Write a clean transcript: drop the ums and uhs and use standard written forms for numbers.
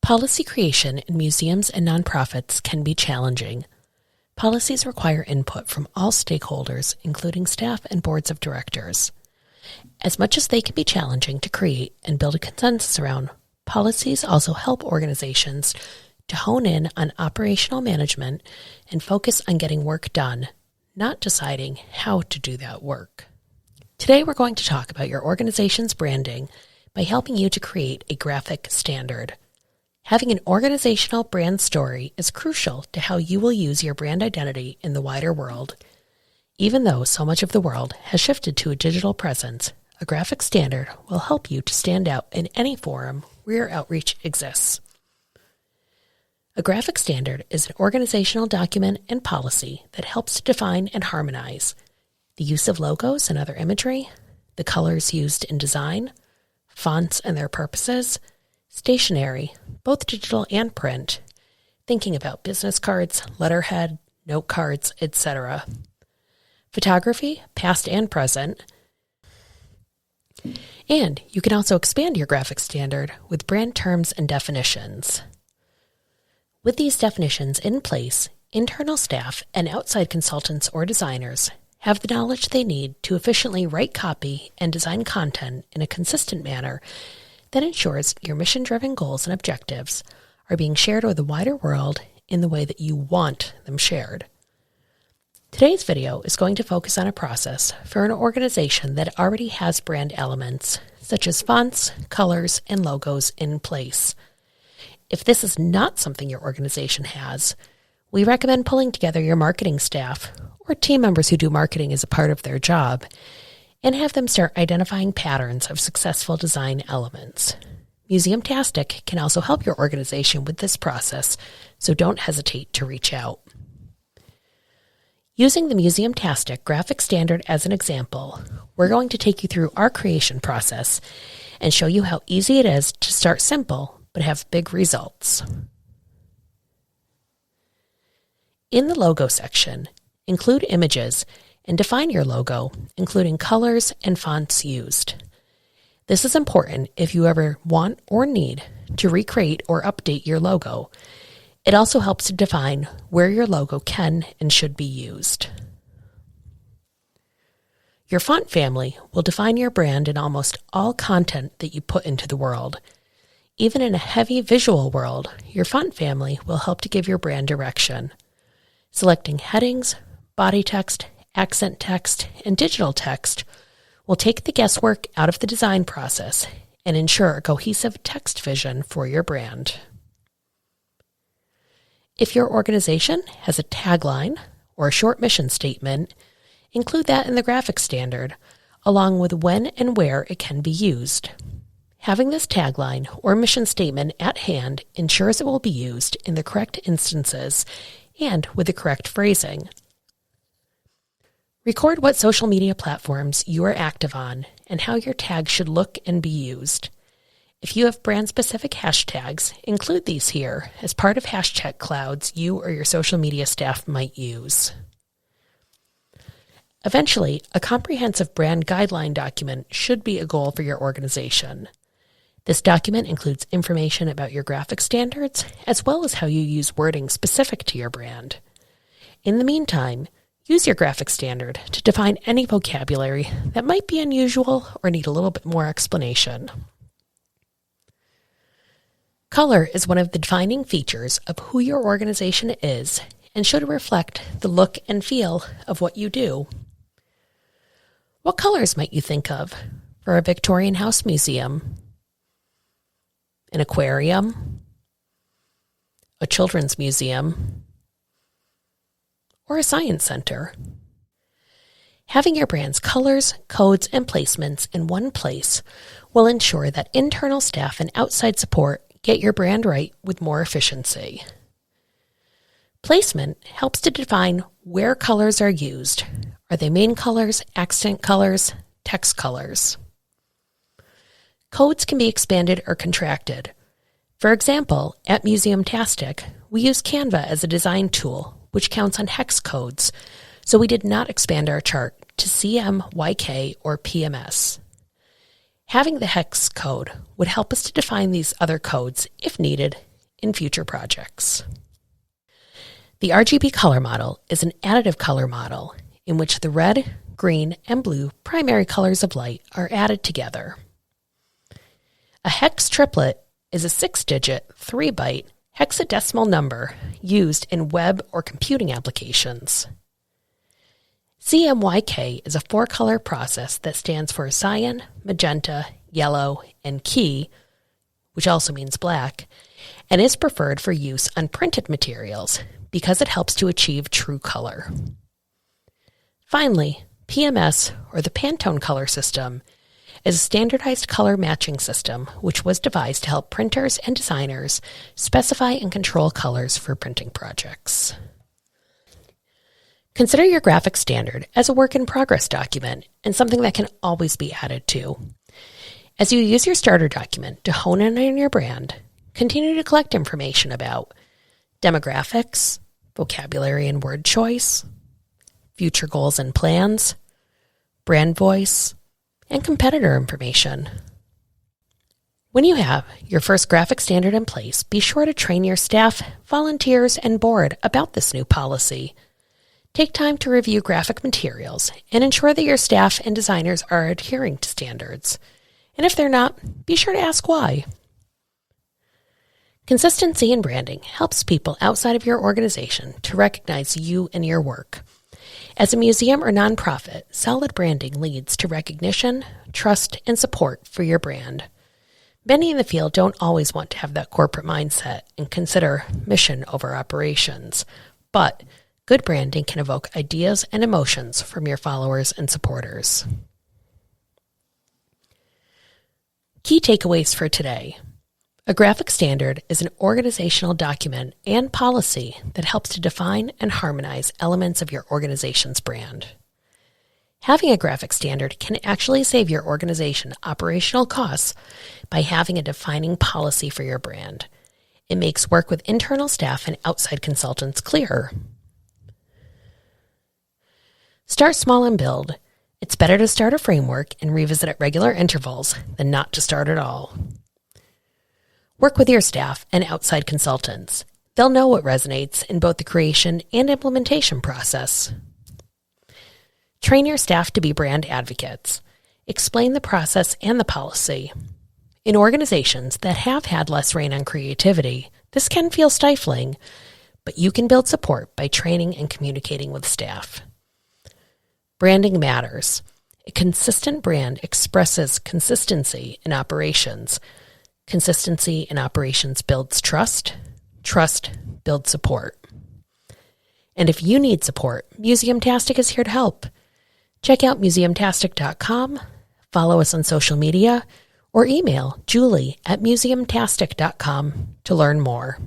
Policy creation in museums and nonprofits can be challenging. Policies require input from all stakeholders, including staff and boards of directors. As much as they can be challenging to create and build a consensus around, policies also help organizations to hone in on operational management and focus on getting work done, not deciding how to do that work. Today we're going to talk about your organization's branding by helping you to create a graphic standard. Having an organizational brand story is crucial to how you will use your brand identity in the wider world. Even though so much of the world has shifted to a digital presence, a graphic standard will help you to stand out in any forum where your outreach exists. A graphic standard is an organizational document and policy that helps to define and harmonize the use of logos and other imagery, the colors used in design, fonts and their purposes, stationery, both digital and print, thinking about business cards, letterhead, note cards, etc. Photography, past and present. And you can also expand your graphic standard with brand terms and definitions. With these definitions in place, internal staff and outside consultants or designers have the knowledge they need to efficiently write copy and design content in a consistent manner that ensures your mission-driven goals and objectives are being shared with the wider world in the way that you want them shared. Today's video is going to focus on a process for an organization that already has brand elements, such as fonts, colors, and logos in place. If this is not something your organization has, we recommend pulling together your marketing staff or team members who do marketing as a part of their job and have them start identifying patterns of successful design elements. MuseumTastic can also help your organization with this process, so don't hesitate to reach out. Using the MuseumTastic graphic standard as an example, we're going to take you through our creation process and show you how easy it is to start simple but have big results. In the logo section, include images and define your logo, including colors and fonts used. This is important if you ever want or need to recreate or update your logo. It also helps to define where your logo can and should be used. Your font family will define your brand in almost all content that you put into the world. Even in a heavy visual world, your font family will help to give your brand direction. Selecting headings, body text, accent text, and digital text will take the guesswork out of the design process and ensure a cohesive text vision for your brand. If your organization has a tagline or a short mission statement, include that in the graphic standard, along with when and where it can be used. Having this tagline or mission statement at hand ensures it will be used in the correct instances and with the correct phrasing. Record what social media platforms you are active on and how your tag should look and be used. If you have brand-specific hashtags, include these here as part of hashtag clouds you or your social media staff might use. Eventually, a comprehensive brand guideline document should be a goal for your organization. This document includes information about your graphic standards, as well as how you use wording specific to your brand. In the meantime, use your graphic standard to define any vocabulary that might be unusual or need a little bit more explanation. Color is one of the defining features of who your organization is and should reflect the look and feel of what you do. What colors might you think of for a Victorian house museum, an aquarium, a children's museum, or a science center? Having your brand's colors, codes, and placements in one place will ensure that internal staff and outside support get your brand right with more efficiency. Placement helps to define where colors are used. Are they main colors, accent colors, text colors? Codes can be expanded or contracted. For example, at MuseumTastic, we use Canva as a design tool, which counts on hex codes, so we did not expand our chart to CM, YK, or PMS. Having the hex code would help us to define these other codes, if needed, in future projects. The RGB color model is an additive color model in which the red, green, and blue primary colors of light are added together. A hex triplet is a 6-digit, 3-byte hexadecimal number used in web or computing applications. CMYK is a 4-color process that stands for cyan, magenta, yellow, and key, which also means black, and is preferred for use on printed materials because it helps to achieve true color. Finally, PMS, or the Pantone color system, is a standardized color matching system which was devised to help printers and designers specify and control colors for printing projects. Consider your graphic standard as a work-in-progress document and something that can always be added to. As you use your starter document to hone in on your brand, continue to collect information about demographics, vocabulary and word choice, future goals and plans, brand voice, and competitor information. When you have your first graphic standard in place, be sure to train your staff, volunteers, and board about this new policy. Take time to review graphic materials and ensure that your staff and designers are adhering to standards. And if they're not, be sure to ask why. Consistency in branding helps people outside of your organization to recognize you and your work. As a museum or nonprofit, solid branding leads to recognition, trust, and support for your brand. Many in the field don't always want to have that corporate mindset and consider mission over operations, but good branding can evoke ideas and emotions from your followers and supporters. Key takeaways for today. A graphic standard is an organizational document and policy that helps to define and harmonize elements of your organization's brand. Having a graphic standard can actually save your organization operational costs by having a defining policy for your brand. It makes work with internal staff and outside consultants clearer. Start small and build. It's better to start a framework and revisit at regular intervals than not to start at all. Work with your staff and outside consultants. They'll know what resonates in both the creation and implementation process. Train your staff to be brand advocates. Explain the process and the policy. In organizations that have had less rein on creativity, this can feel stifling, but you can build support by training and communicating with staff. Branding matters. A consistent brand expresses consistency in operations. Consistency in operations builds trust. Trust builds support. And if you need support, MuseumTastic is here to help. Check out MuseumTastic.com, follow us on social media, or email Julie at MuseumTastic.com to learn more.